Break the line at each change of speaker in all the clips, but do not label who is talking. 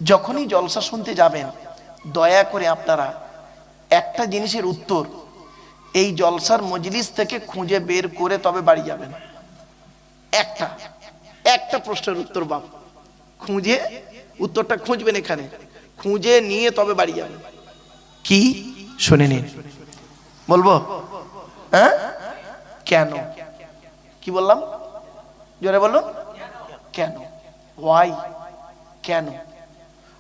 যখনই জলসা শুনতে যাবেন দয়া করে আপনারা একটা জিনিসের উত্তর এই জলসার মজলিস থেকে খুঁজে বের করে তবে বাড়ি যাবেন। একটা একটা প্রশ্নের উত্তর বাপ খুঁজে উত্তরটা খুঁজবেন, এখানে খুঁজে নিয়ে তবে বাড়ি যাবেন। কি শুনে নিন, বলবো? হ্যাঁ, কেন? কি বললাম? জোরে বলুন। কেন? ওয়াই? কেন?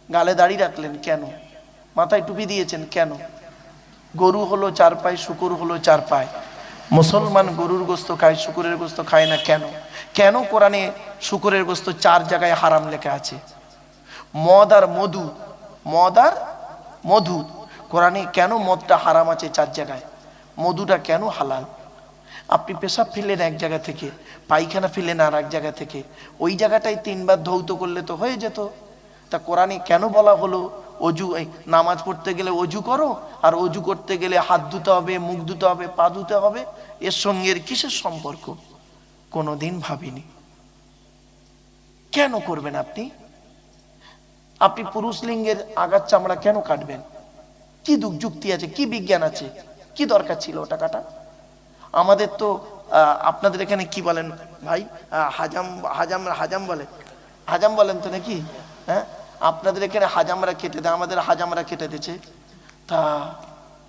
গালে দাড়ি রাখলেন কেন? মাথায় টুপি দিয়েছেন কেন? গরু হলো চার পায়ে, শুকুর হলো চার পায়ে। মুসলমান গরুর গোস্ত খায়, শুকুরের গোস্ত খায় না কেন? কেন কোরআনে শুকুরের গোস্ত 4 জায়গায় হারাম লেখা আছে? মদ আর মধু, মদ আর মধু, কোরআনে কেন মদটা হারাম আছে 4 জায়গায়? মধুটা কেন হালাল? আপনি পেশাব ফেললেন এক জায়গা থেকে, পায়খানা ফেললেন আর এক জায়গা থেকে, ওই জায়গাটাই 3 বার ধৌত করলে তো হয়ে যেত। তা কোরআনে কেন বলা হলো অজু, নামাজ পড়তে গেলে অজু করো, আর অজু করতে গেলে হাত ধুতে হবে, মুখ ধুতে হবে, পা ধুতে হবে? এর সঙ্গে এর কিসের সম্পর্ক? কোনোদিন ভাবিনি। কেন করবেন আপনি? আপনি পুরুষ লিঙ্গের আগার চামড়া কেন কাটবেন? কি যুক্তি আছে, কি বিজ্ঞান আছে, কি দরকার ছিল ওটা কাটা? আমাদের তো আপনাদের এখানে কি বলেন ভাই? হাজাম, হাজাম, হাজাম বলে, হাজাম বলেন তো নাকি? হ্যাঁ, আপনাদের এখানে হাজামরা কেটে দেয়, আমাদের হাজামরা কেটে দিয়েছে। তা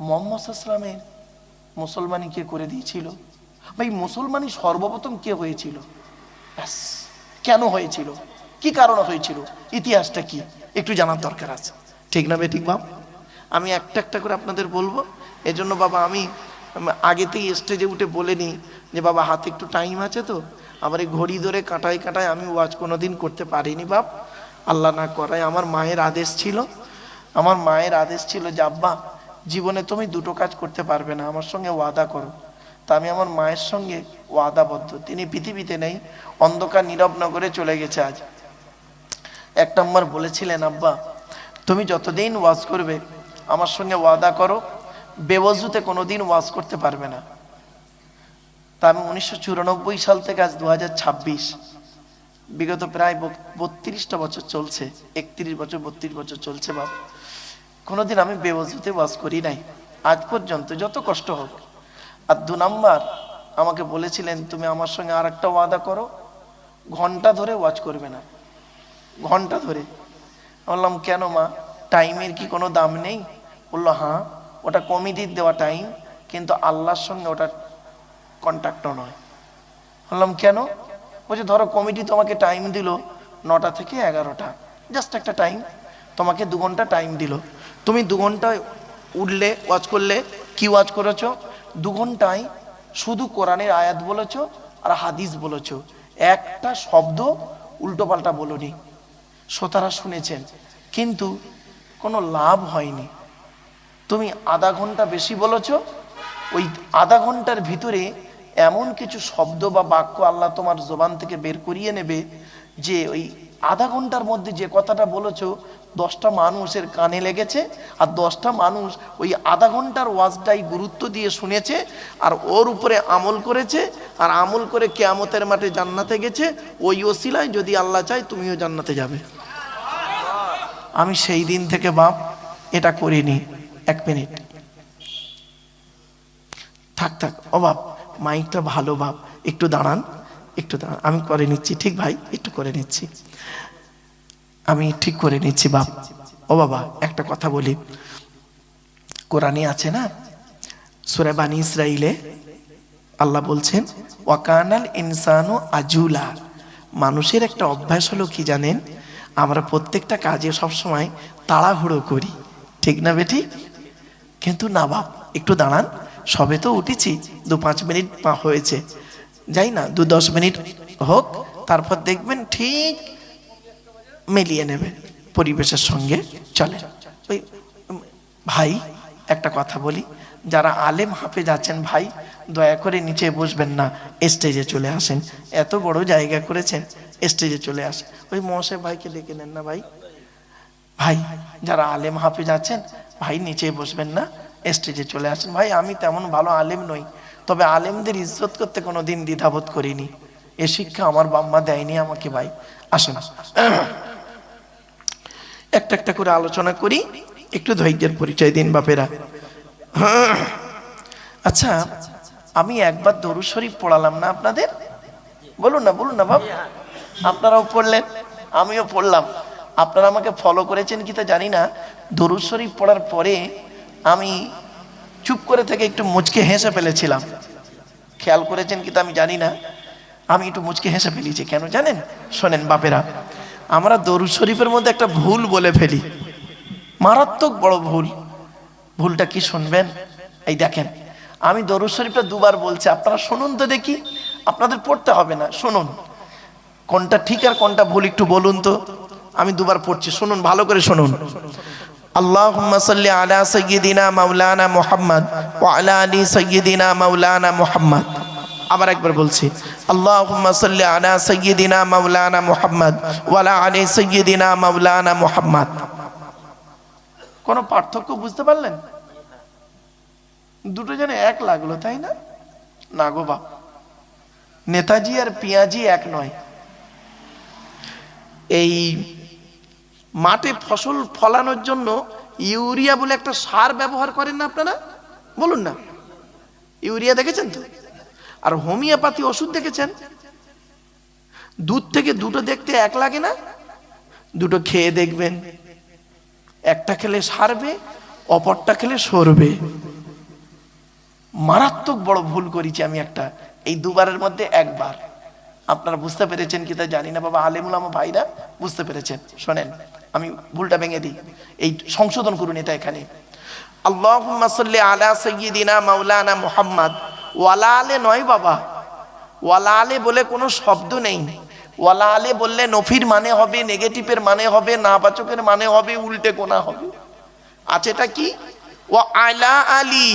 মুহাম্মদ সাল্লাল্লাহু আলাইহি ওয়াসাল্লামের মুসলমানি কে করে দিয়েছিল? ভাই মুসলমানি সর্বপ্রথম কে হয়েছিল? কেন হয়েছিল? কি কারণে হয়েছিল? ইতিহাসটা কি একটু জানার দরকার আছে, ঠিক না বেঠিক বাপ? আমি একটা একটা করে আপনাদের বলবো। এজন্য বাবা আমি আগেতেই স্টেজে উঠে বলে নিই যে বাবা হাতে একটু টাইম আছে, তো আবার এই ঘড়ি ধরে কাটায় কাটায় আমি ওয়াজ কোনোদিন করতে পারিনি বাপ, আল্লাহ না করায়। আমার মায়ের আদেশ ছিল, আমার মায়ের আদেশ ছিল যে আব্বা জীবনে তুমি দুটো কাজ করতে পারবে না, আমার সঙ্গে ওয়াদা করো। তা আমি আমার মায়ের সঙ্গে ওয়াদাবদ্ধ। তিনি পৃথিবীতে নেই, অন্ধকার নীরব নগরে চলে গেছে আজ। 1 নম্বর বলেছিলেন আব্বা তুমি যতদিন ওয়াজ করবে আমার সঙ্গে ওয়াদা করো বেওয়াজুতে কোনোদিন ওয়াজ করতে পারবে না। তা আমি 1994 সাল থেকে আজ 2026, বিগত প্রায় 32টা বছর চলছে, 31 বছর 32 বছর চলছে বাপ, কোনোদিন আমি বেওয়াজুতে ওয়াজ করি নাই আজ পর্যন্ত, যত কষ্ট হোক। আর 2 নম্বর আমাকে বলেছিলেন তুমি আমার সঙ্গে আর একটা ওয়াদা করো, ঘন্টা ধরে ওয়াজ করবে না, ঘন্টা ধরে। বললাম কেন মা, টাইমের কি কোনো দাম নেই? বললো হ্যাঁ, ওটা কমিটির দেওয়া টাইম, কিন্তু আল্লাহর সঙ্গে ওটা কন্ট্যাক্ট নয়। বললাম কেন? বলছে ধরো কমিটি তোমাকে টাইম দিল 9টা থেকে 11টা, জাস্ট একটা টাইম, তোমাকে 2 ঘন্টা টাইম দিল, তুমি 2 ঘন্টায় উঠলে ওয়াজ করলে, কি ওয়াজ করেছো? 2 ঘন্টায় শুধু কোরআনের আয়াত বলেছো আর হাদিস বলেছো, একটা শব্দ উল্টো পাল্টা বলোনি। শ্রোতারা শুনেছেন কিন্তু কোনো লাভ হয়নি। তুমি আধা ঘন্টা বেশি বলেছ, ওই আধা ঘন্টার ভিতরে এমন কিছু শব্দ বা বাক্য আল্লাহ তোমার জবান থেকে বের করিয়ে নেবে যে ওই আধা ঘন্টার মধ্যে যে কথাটা বলেছো 10টা মানুষের কানে লেগেছে, আর 10টা মানুষ ওই আধা ঘন্টার ওয়াজটাই গুরুত্ব দিয়ে শুনেছে আর ওর উপরে আমল করেছে, আর আমল করে কিয়ামতের মাঠে জান্নাতে গেছে। ওই ওসিলায় যদি আল্লাহ চায় তুমিও জান্নাতে যাবে। আমি সেই দিন থেকে বাপ এটা করিনি। 1 মিনিট থাক থাক, ও বাপ মাইকটা ভালো বাপ, একটু দাঁড়ান, একটু দাঁড়ান, আমি করে নিচ্ছি। ঠিক ভাই, একটু করে নিচ্ছি, আমি ঠিক করে নিচ্ছি বাপ। ও বাবা একটা কথা বলি, কোরআনে আছে না সূরা বানী ইসরাইলে আল্লাহ বলছেন ওয়াকানাল ইনসানু আজুলা, মানুষের একটা অভ্যাস হলো কি জানেন? আমরা প্রত্যেকটা কাজে সবসময় তাড়াহুড়ো করি, ঠিক না বেটি? কিন্তু না বাপ একটু দাঁড়ান, সবে তো উঠেছি, 2-5 মিনিট হয়েছে, যাই না 2-10 মিনিট হোক, তারপর দেখবেন ঠিক মিলিয়ে নেবে পরিবেশের সঙ্গে চলে। ওই ভাই একটা কথা বলি, যারা আলেম হাফেজ আছেন ভাই দয়া করে নিচে বসবেন না, স্টেজে চলে আসেন, এত বড় জায়গা করেছেন, স্টেজে চলে আসেন। ওই মহাশয় ভাইকে ডেকে নেন না ভাই। ভাই যারা আলেম হাফেজ আছেন ভাই নিচে বসবেন না, স্টেজে চলে আসেন। ভাই আমি তেমন ভালো আলেম নই, তবে আলেমদের ইজ্জত করতে কোনোদিন দ্বিধাবোধ করিনি, এ শিক্ষা আমার বাম্মা দেয়নি আমাকে। ভাই আসেন। একটা একটা করে আলোচনা করি, একটু ধৈর্যের পরিচয় দিন বাপেরা। আচ্ছা, আমি একবার দরুদ শরীফ পড়ালাম না আপনাদের? বলুন না, বলুন না বাপ। আপনারাও পড়লেন, আমিও পড়লাম। আপনারা আমাকে ফলো করেছেন কি তা জানি না। দরুদ শরীফ পড়ার পরে আমি চুপ করে থেকে একটু মুচকে হেসে ফেলেছিলাম। খেয়াল করেছেন কি তা আমি জানি না, আমি একটু মুচকে হেসে ফেলেছি। কেন জানেন? শোনেন বাপেরা, আমরা দরুদ শরীফের মধ্যে একটা ভুল বলে ফেলি, মারাত্মক বড় ভুল। ভুলটা কি শুনবেন? এই দেখেন, আমি দরুদ শরীফটা দুবার বলছি, আপনারা শুনুন তো দেখি। আপনাদের পড়তে হবে না, শুনুন কোনটা ঠিক আর কোনটা ভুল একটু বলুন তো। আমি দুবার পড়ছি, শুনুন ভালো করে শুনুন। আল্লাহুম্মা সাল্লি আলা সাইয়্যিদিনা মাওলানা মুহাম্মদ ওয়া আলা আলি সাইয়্যিদিনা মাওলানা মুহাম্মদ। আবার একবার বলছি, আল্লাহুম্মা সাল্লি আলা সাইয়্যিদিনা মাওলানা মুহাম্মদ ওয়া আলা আলি সাইয়্যিদিনা মাওলানা মুহাম্মদ। কোনো পার্থক্য বুঝতে পারলেন? দুটো যেন এক লাগলো, তাই না? না গো বাপ, নেতাজি আর পিয়াজি এক নয়। এই মাঠে ফসল ফলানোর জন্য ইউরিয়া বলে একটা সার ব্যবহার করেন না আপনারা? বলুন না, ইউরিয়া দেখেছেন তো? আর হোমিওপ্যাথি ওষুধ দেখেছেন? দুধ থেকে দুটো দেখতে এক লাগে না? দুটো খেয়ে দেখবেন, একটা খেলে সারবে, অপরটা খেলে সরবে। মারাত্মক বড় ভুল করেছি আমি একটা, এই দুবারের মধ্যে একবার। আপনারা বুঝতে পেরেছেন কি তা জানি না বাবা, আলেমুল আমা ভাইরা বুঝতে পেরেছেন। শোনেন, আমি ভুলটা ভেঙে দিই, এই সংশোধন করুন এটা এখানে। আল্লাহুম্মা সাল্লি আলা সাইয়্যিদিনা মাওলানা মুহাম্মদ। ওয়ালা আলে নয় বাবা, ওয়ালা আলে বলে কোনো শব্দ নেই। ওয়ালা আলে বললে নফির মানে হবে, নেগেটিভের মানে হবে, নাবাচকের মানে হবে, উল্টে কোনা হবে। আছে এটা কি? ওয়া আলা আলী,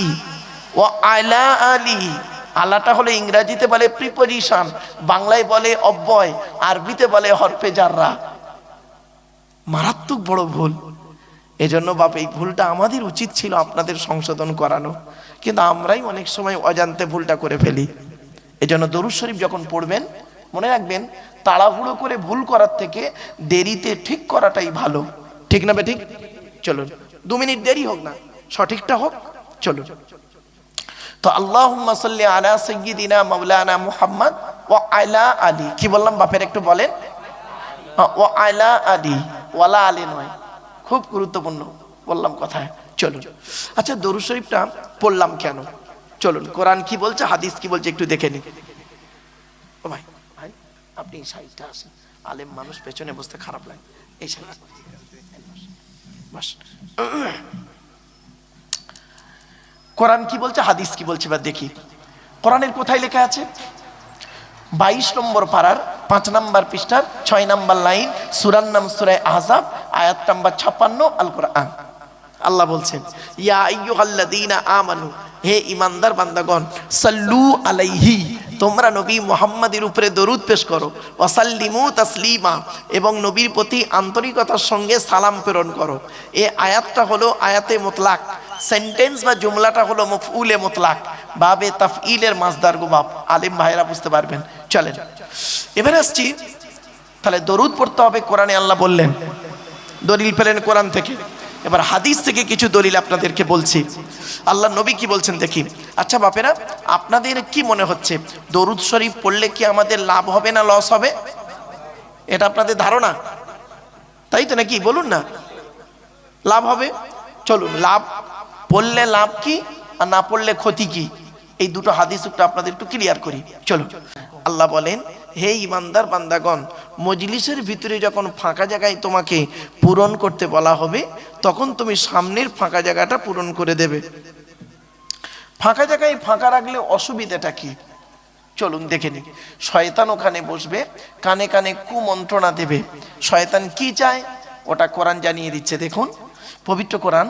ওয়া আলা আলী। আলাটা হলো ইংরেজিতে বলে প্রিপোজিশন, বাংলায় বলে অব্যয়, আরবিতে বলে হরফে জাররা। মারাত্মক বড় ভুল। এজন্য বাপ, এই ভুলটা আমাদের উচিত ছিল আপনাদের সংশোধন করানো, কিন্তু আমরাই অনেক সময় অজান্তে ভুলটা করে ফেলি। এজন্য দরুদ শরীফ যখন পড়বেন মনে রাখবেন, তাড়াহুড়ো করে ভুল করার থেকে দেরিতে ঠিক করাটাই ভালো। ঠিক না বেঠিক? চলুন, 2 মিনিট দেরি হোক না, সঠিকটা হোক। চলুন তো, আল্লাহুম্মা সাল্লি আলা সাইয়্যিদিনা মাওলানা মুহাম্মদ ওয়া আলা আলী। কি বললাম বাপের একটু বলেন? ওয়া আলা আলী, ওয়ালা আলী নয়। খুব গুরুত্বপূর্ণ বললাম কথায়। চলুন, আচ্ছা দরুদ শরীফটা পড়লাম কেন? চলুন, কোরআন কি বলছে, হাদিস কি বলছে একটু দেখে নিন। ও ভাই, ভাই আপনি এই সাইডটা আসেন, আলেম মানুষ পেছনে বসতে খারাপ লাগে, এই সাইড বাস। কোরআন কি বলছে, হাদিস কি বলছে এবার দেখি। কোরআনের কোথায় লেখা আছে? 22 নম্বর পারার 5 নম্বর পৃষ্ঠার 6 নম্বর লাইন, সূরার নাম সূরা আহজাব, আয়াত নাম্বার 56, আল কোরআন। আল্লাহ বলছেন, ইয়া আইয়ুহাল্লাযীনা আমানু, হে ঈমানদার বান্দাগণ, সাল্লু আলাইহি, তোমরা নবী মুহাম্মাদের উপরে দরুদ পেশ করো, ওয়াসাল্লিমু তাসলিমা, এবং নবীর প্রতি আন্তরিকতার সঙ্গে সালাম প্রেরণ করো। এই আয়াতটা হলো আয়াতে মুতলাক, সেন্টেন্স বা জুমলাটা হলো মফউলে মুতলাক, বাবে তাফঈলের মাসদার গো বাপ। আলেম ভাইরা বুঝতে পারবেন। চলেন এবারে আসছি, তাহলে দরুদ পড়তে হবে কোরআনে আল্লাহ বললেন, দলিল পেলেন কোরআন থেকে। এবার হাদিস থেকে কিছু দলিল আপনাদেরকে বলছি, আল্লাহ নবী কি বলছেন দেখি। আচ্ছা বাপেরা, আপনাদের কি মনে হচ্ছে দরুদ শরীফ পড়লে কি আমাদের লাভ হবে না লস হবে? এটা আপনাদের ধারণা, তাই তো নাকি? বলুন না, লাভ হবে। চলুন, লাভ পড়লে লাভ কি আর না পড়লে ক্ষতি কি, এই দুটো হাদিস একটু আপনাদের একটু ক্লিয়ার করি। চলুন, আল্লাহ বলেন, হে ঈমানদার বান্দাগণ, মজলিসের ভিতরে যখন ফাঁকা জায়গায় তোমাকে পূরণ করতে বলা হবে, তখন তুমি সামনের ফাঁকা জায়গাটা পূরণ করে দেবে। ফাঁকা জায়গায় ফাঁকা রাখলে অসুবিধাটা কি? চলুন দেখে নিই। শয়তান ওখানে বসবে, কানে কানে কুমন্ত্রণা দেবে। শয়তান কি চায় ওটা কোরআন জানিয়ে দিচ্ছে। দেখুন, পবিত্র কোরআন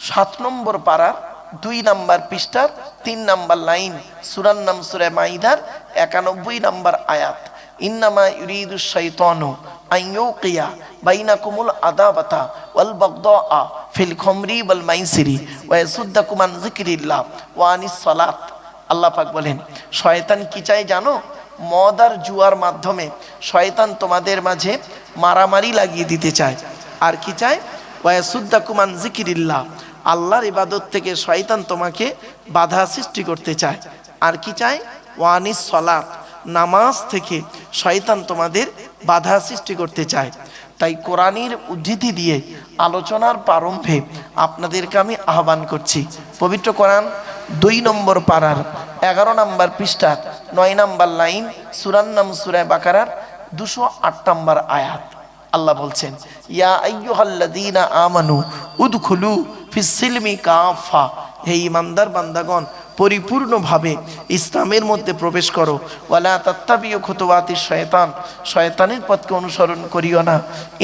7 নম্বর পারার 2 নম্বর পৃষ্ঠার 3 নম্বর লাইন, সূরার নাম সূরা মাইদার 91 নম্বর আয়াত, ইন্নামা ইউরিদুশ শাইতানু আইয়ুকিয়া বাইনাকুমুল আদাবাতা ওয়াল বাগদাআ ফিল খামরি ওয়াল মাইসিরি ওয়া ইয়াসুদ্দাকুম আন যিকরিল্লাহ ওয়া আনিস সালাত। আল্লাহ পাক বলেন, শয়তান কি চায় জানো? মদ আর জুয়ার মাধ্যমে শয়তান তোমাদের মাঝে মারামারি লাগিয়ে দিতে চায়। আর কি চায়? ওয়াসুদ্দাকুম আন যিকরিল্লাহ, আল্লাহর ইবাদত থেকে শয়তান তোমাকে বাধা সৃষ্টি করতে চায়। আর কি চায়? ওয়ানিস সালাত, নামাজ থেকে শয়তান তোমাদের বাধা সৃষ্টি করতে চায়। তাই কোরআনের উদ্ধৃতি দিয়ে আলোচনার প্রারম্ভে আপনাদেরকে আমি আহ্বান করছি, পবিত্র কোরআন 2 নম্বর পারার 11 নম্বর পৃষ্ঠা 9 নম্বর লাইন, সূরার নাম সূরা বাকারার 208 নম্বর আয়াত। আল্লাহ বলছেন, ইয়া আইয়ুহাল্লাযীনা আমানু উদখুলু ফিস সিলমি কাফা, হে ঈমানদার বান্দাগণ পরিপূর্ণভাবে ইসলামের মধ্যে প্রবেশ করো। ওয়ালা তাত্তাবিউ খুতুওয়াতিশ শয়তান, শয়তানের পথকে অনুসরণ করিও না।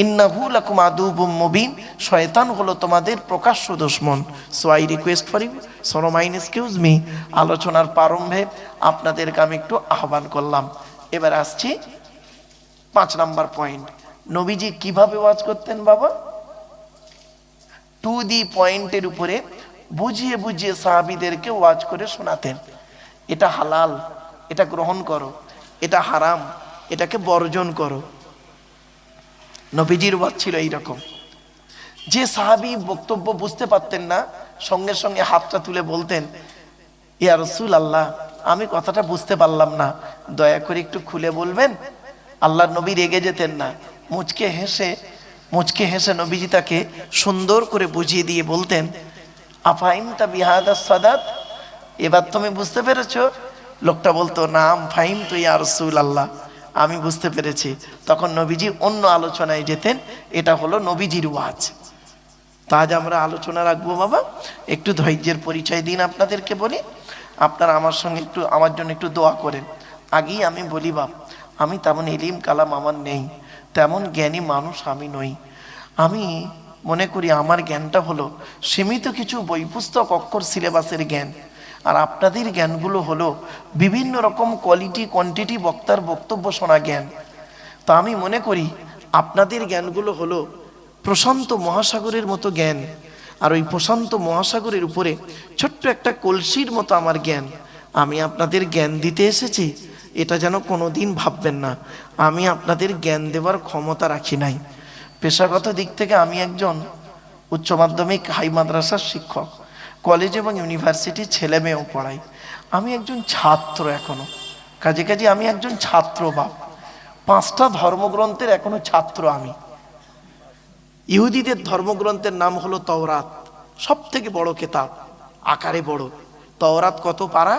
ইন্নাহু লাকুম আদুউম মুবিন, শয়তান হলো তোমাদের প্রকাশ্য দুশমন। So I request for you, so mine excuse me, আলোচনার প্রারম্ভে আপনাদেরকে আমি একটু আহ্বান করলাম। এবার আসছি 5 নাম্বার পয়েন্ট। নবীজি কিভাবে ওয়াজ করতেন বাবা? টু দি পয়েন্টের উপরে বুঝিয়ে বুঝিয়ে সাহাবীদেরকে ওয়াজ করে শোনাতেন। এটা হালাল, এটা গ্রহণ করো, এটা হারাম, এটাকে বর্জন করো। নবীজির ওয়াজ ছিল এইরকম। যে সাহাবী বক্তব্য বুঝতে পারতেন না, সঙ্গে সঙ্গে হাতটা তুলে বলতেন, ইয়া রাসূলুল্লাহ, আমি কথাটা বুঝতে পারলাম না, দয়া করে একটু খুলে বলবেন। আল্লাহর নবী রেগে যেতেন না, মুচকে হেসে নবীজি তাকে সুন্দর করে বুঝিয়ে দিয়ে বলতেন, আফাইমতা বিহাদা সাদাত, এবার তুমি বুঝতে পেরেছো? লোকটা বলতো, নাম ফাহিম তু ইয়া রাসূলুল্লাহ, আমি বুঝতে পেরেছি। তখন নবীজি অন্য আলোচনায় যেতেন। এটা হলো নবীজির ওয়াজ। তা আজ আমরা আলোচনা রাখবো বাবা, একটু ধৈর্যের পরিচয় দিন। আপনাদেরকে বলি, আপনারা আমার সঙ্গে একটু, আমার জন্য একটু দোয়া করেন। আগেই আমি বলি বাপ, আমি তেমন ইলিম কালাম আমার নেই, তেমন জ্ঞানী মানুষ আমি নই। আমি মনে করি আমার জ্ঞানটা হলো সীমিত কিছু বই পুস্তক অক্ষর সিলেবাসের জ্ঞান, আর আপনাদের জ্ঞানগুলো হলো বিভিন্ন রকম কোয়ালিটি কোয়ান্টিটি বক্তার বক্তব্য শোনা জ্ঞান। তা আমি মনে করি আপনাদের জ্ঞানগুলো হলো প্রশান্ত মহাসাগরের মতো জ্ঞান, আর ওই প্রশান্ত মহাসাগরের উপরে ছোট্ট একটা কলসির মতো আমার জ্ঞান। আমি আপনাদের জ্ঞান দিতে এসেছি, এটা যেন কোনোদিন ভাববেন না আমি আপনাদের জ্ঞান দেওয়ার ক্ষমতা রাখি নাই। পেশাগত দিক থেকে আমি একজন উচ্চ মাধ্যমিক হাই মাদ্রাসার শিক্ষক, কলেজ এবং ইউনিভার্সিটির ছেলে মেয়েও পড়াই। আমি একজন ছাত্র এখনো, কাজে আমি একজন ছাত্র বাপ। 5টা ধর্মগ্রন্থের এখনো ছাত্র আমি। ইহুদিদের ধর্মগ্রন্থের নাম হলো তাওরাত, সব থেকে বড় কেতাব, আকারে বড়। তাওরাত কত পারা?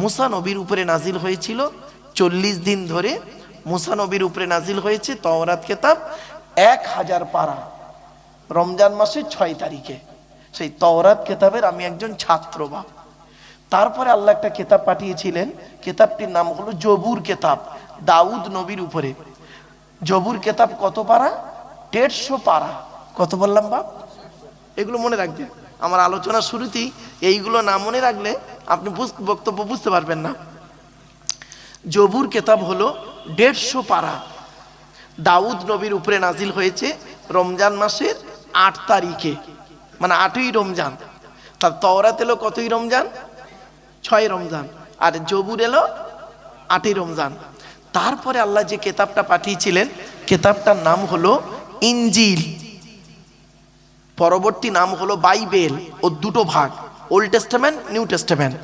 মুসা নবীর উপরে নাজিল হয়েছিল 40 দিন ধরে। মুসা নবীর উপরে নাজিল হয়েছে তাওরাত কেতাব 1000 পারা, রমজান মাসের 6 তারিখে। সেই তাওরাত কেতাবের আমি একজন ছাত্র বাপ। তারপরে আল্লাহ একটা কেতাব পাঠিয়েছিলেন, কেতাবটির নাম হলো জবুর কেতাব, দাউদ নবীর উপরে। জবুর কেতাব কত পারা? 150 পারা। কত বললাম বাপ? এগুলো মনে রাখবেন। আমার আলোচনা শুরুতেই এইগুলো না মনে রাখলে আপনি বক্তব্য বুঝতে পারবেন না। জবুর কেতাব হলো 150 পারা, দাউদ নবীর উপরে নাজিল হয়েছে রমজান মাসের 8 তারিখে, মানে 8ই রমজান। তার তাওরাত এলো কতই রমজান? 6 রমজান। আর জবুর এলো 8ই রমজান। তারপরে আল্লাহ যে কেতাবটা পাঠিয়েছিলেন, কেতাবটার নাম হলো ইনজিল, পরবর্তী নাম হলো বাইবেল। ও দুটো ভাগ, ওল্ড টেস্টামেন্ট, নিউ টেস্টামেন্ট।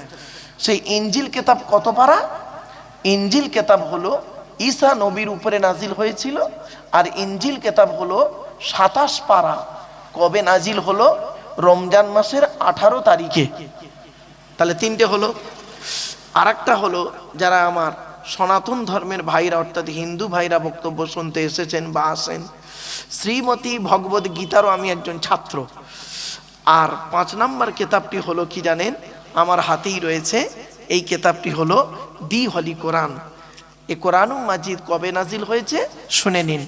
সেই ইনজিল কেতাব কত পারা? ইনজিল কেতাব হলো ঈসা নবীর উপরে নাজিল হয়েছিল, আর ইনজিল কেতাব হলো 27 পারা। কবে নাজিল হলো? রমজান মাসের 18 তারিখে। তাহলে 3টে হলো। আর একটা হলো, যারা আমার সনাতন ধর্মের ভাইরা অর্থাৎ হিন্দু ভাইরা বক্তব্য শুনতে এসেছেন বা আসেন, শ্রীমতী ভগবদ গীতারও আমি একজন ছাত্র। আর 5 নাম্বার কেতাবটি হলো কি জানেন? আমার হাতেই রয়েছে। এই কেতাবটি হলো দি হলি কোরআন। এ কোরআনুল মাজিদ কবে নাজিল হয়েছে শুনে নিন।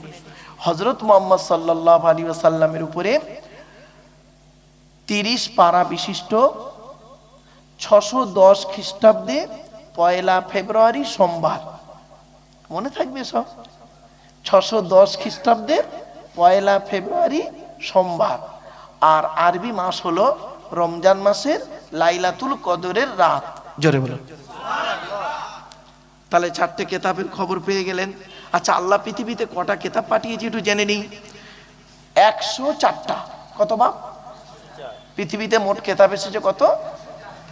হযরত মুহাম্মদ সাল্লাল্লাহু আলাইহি ওয়াসাল্লামের উপরে 30 পারা বিশিষ্ট 610 খ্রিস্টাব্দে 1 ফেব্রুয়ারি সোমবার, মনে থাকবে সব, 610 খ্রিস্টাব্দের 1 ফেব্রুয়ারি সোমবার। আর আরবি মাস হলো রমজান মাসের লাইলাতুল কদরের রাত। জোরে বলো তাহলে 4টে কেতাবের খবর পেয়ে গেলেন। আচ্ছা, আল্লাহ পৃথিবীতে কটা কেতাব পাঠিয়েছে একটু জেনে নিই। 104টা। কত বাপ? পৃথিবীতে মোট কেতাব এসেছে কত?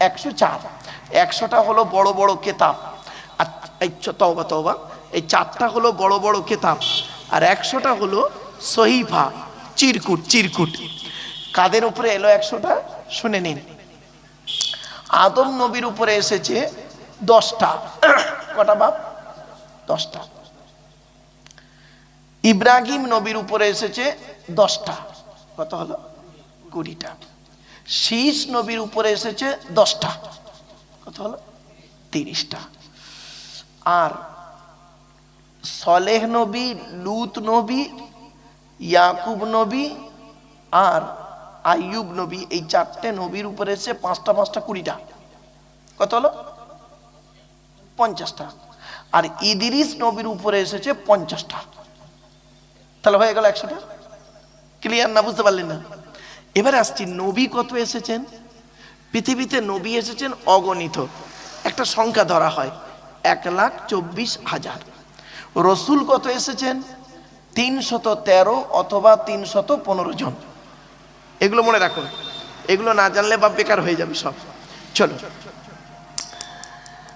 104। 100টা হলো বড় বড় কেতাব, আর এই তওবা তওবা, এই 4টা হলো বড় বড় কেতাব, আর 100টা হলো সহিফা, চিরকুট চিরকুট। কাদের উপরে এলো 100টা? শুনে নিন। আদম নবীর উপরে এসেছে 10টা। কটা বাপ? 10টা। ইব্রাহিম নবীর উপরে এসেছে 10টা। কত হলো? 20টা। শীষ নবীর উপরে এসেছে 10টা। কত হলো? 30টা। আর সলেহ নবী, লুত নবী, ইয়াকুব নবী আর আইয়ুব নবী, এই 4টে নবীর উপরে এসে 5টা 5টা 20টা। কত হলো? 50টা। আর ইদ্রিস নবীর উপরে এসেছে 50টা। তাহলে হয়ে গেল 100টা। ক্লিয়ার না? বুঝতে পারলেন না? এবারে আসছি, নবী কত এসেছেন? পৃথিবীতে নবী এসেছেন অগণিত। একটা সংখ্যা ধরা হয় 1,24,000। রসুল কত এসেছেন? 313 অথবা 315 জন। এগুলো মনে রাখুন, এগুলো না জানলে বা বেকার হয়ে যাবে সব। চলো,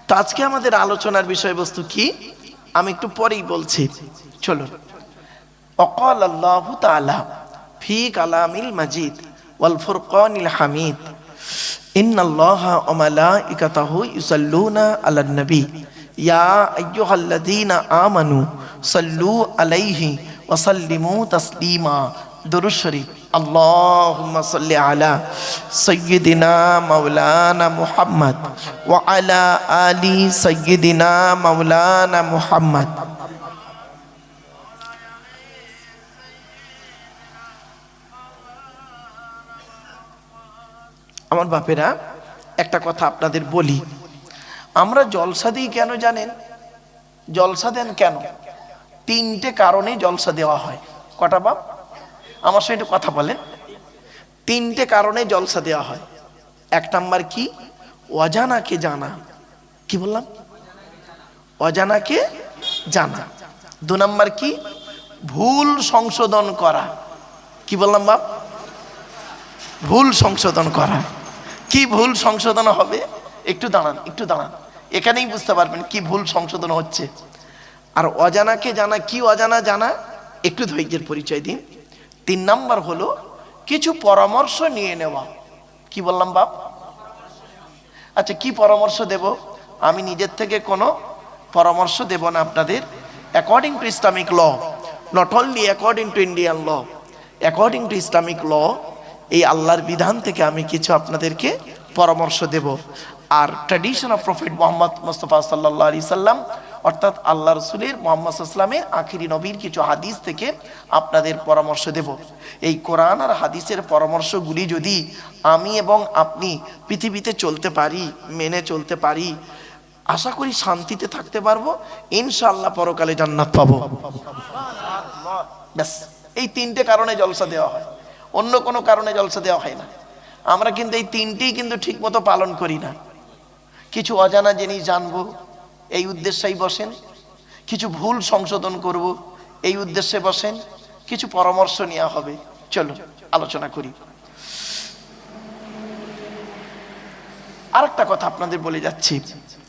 তো আজকে আমাদের আলোচনার বিষয়বস্তু কি আমি একটু পরেই বলছি। চলো। অকাল আল্লাহ তাআলা ফি কালামিল মাজিদ ওয়াল ফুরকানিল হামিদ, ইন্নাল্লাহা ওয়া মালাইকাতাহু ইউসাল্লুনা আলান নবী ইয়া আইয়ুহাল্লাযীনা আমানু সাল্লু আলাইহি ওয়া সাল্লিমু তাসলিমা। দুরূদ শরীফ। আল্লাহুম্মা সাল্লি আলা সাইয়্যিদিনা মাওলানা মুহাম্মদ ওয়া আলা আলি সাইয়্যিদিনা মাওলানা মুহাম্মদ। আমার বাপেরা, একটা কথা আপনাদের বলি, আমরা জলসা দিই কেন জানেন? জলসা দেন কেন? 3টে কারণে জলসা দেওয়া হয়। কটা বাপ? আমার সঙ্গে কথা বলেন। 3টে কারণে জলসা দেওয়া হয়। 1 নাম্বার কি? অজানাকে জানা। কি বললাম? অজানাকে জানা। 2 নাম্বার কি? ভুল সংশোধন করা। কি বললাম বাপ? ভুল সংশোধন করা। কি ভুল সংশোধন হবে? একটু দাঁড়ান, একটু দাঁড়ান, এখানেই বুঝতে পারবেন কি ভুল সংশোধন হচ্ছে। আর অজানাকে জানা, কি অজানা জানা? একটু ধৈর্যের পরিচয় দিন। 3 নাম্বার হলো কিছু পরামর্শ নিয়ে নেওয়া। কি বললাম বাপ? আচ্ছা, কি পরামর্শ দেব? আমি নিজের থেকে কোনো পরামর্শ দেব না আপনাদের। According to Islamic law, not only according to Indian law, according to Islamic law, এই আল্লাহর বিধান থেকে আমি কিছু আপনাদেরকে পরামর্শ দেব। আর tradition of prophet Mohammad Mustafa সাল্লাল্লাহু আলাইহি সাল্লাম, অর্থাৎ আল্লাহ রসুলের মোহাম্মদ সাল্লামের আখিরি নবীর কিছু হাদিস থেকে আপনাদের পরামর্শ দেব। এই কোরআন আর হাদিসের পরামর্শগুলি যদি আমি এবং আপনি পৃথিবীতে চলতে পারি, মেনে চলতে পারি, আশা করি শান্তিতে থাকতে পারবো, ইনশাআল্লাহ পরকালে জান্নাত পাবো। ব্যাস, এই 3টে কারণে জলসা দেওয়া হয়, অন্য কোনো কারণে জলসা দেওয়া হয় না। আমরা কিন্তু এই 3টেই কিন্তু ঠিক মতো পালন করি না। কিছু অজানা জিনিস জানবো, এই উদ্দেশ্যেই বসেন। কিছু ভুল সংশোধন করব, এই উদ্দেশ্যে বসেন। কিছু পরামর্শ নেওয়া হবে। চলো আলোচনা করি। আরেকটা কথা আপনাদের বলে যাচ্ছি,